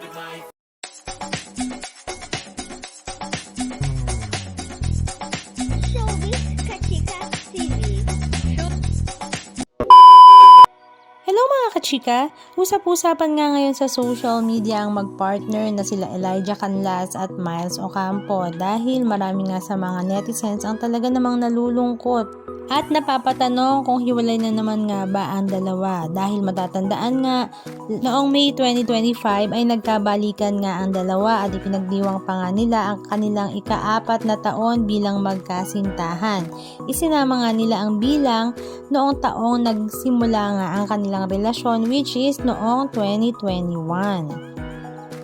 Showbiz Kachika TV. Hello mga kachika! Usap-usapan nga ngayon sa social media ang mag-partner na sila Elijah Canlas at Miles Ocampo dahil marami nga sa mga netizens ang talaga namang nalulungkot at napapatanong kung hiwalay na naman nga ba ang dalawa dahil matatandaan nga noong May 2025 ay nagkabalikan nga ang dalawa at ipinagdiwang pa nga nila ang kanilang ika-4 na taon bilang magkasintahan. Isinama nga nila ang bilang noong taong nagsimula nga ang kanilang relasyon which is noong 2021.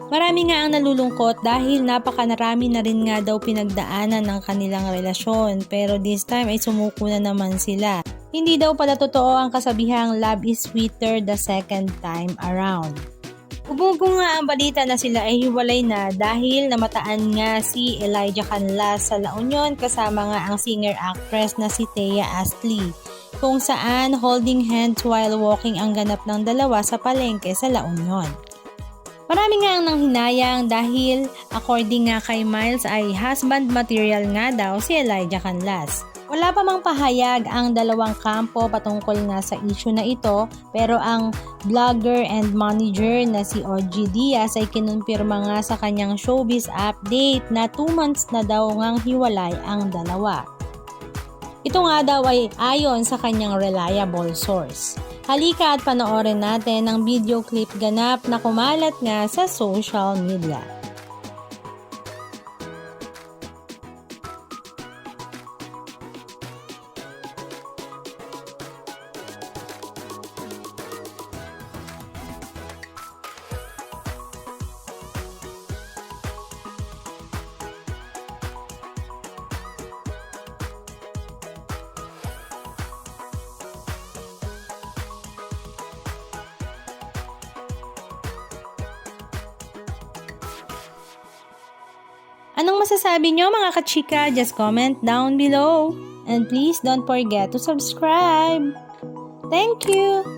Marami nga ang nalulungkot dahil napakarami na rin nga daw pinagdaanan ng kanilang relasyon pero this time ay sumuko na naman sila. Hindi daw pala totoo ang kasabihang love is sweeter the second time around. Bumubo nga ang balita na sila ay hiwalay na dahil namataan nga si Elijah Canlas sa La Union kasama nga ang singer-actress na si Thea Astley kung saan holding hands while walking ang ganap ng dalawa sa palengke sa La Union. Marami nga ang nanghinayang dahil according nga kay Miles ay husband material nga daw si Elijah Canlas. Wala pa mang pahayag ang dalawang kampo patungkol nga sa issue na ito pero ang vlogger and manager na si OG Diaz ay kinumpirma nga sa kanyang showbiz update na 2 months na daw ngang hiwalay ang dalawa. Ito nga daw ay ayon sa kanyang reliable source. Halika at panoorin natin ang video clip ganap na kumalat nga sa social media. Anong masasabi nyo mga kachika? Just comment down below. And please don't forget to subscribe. Thank you!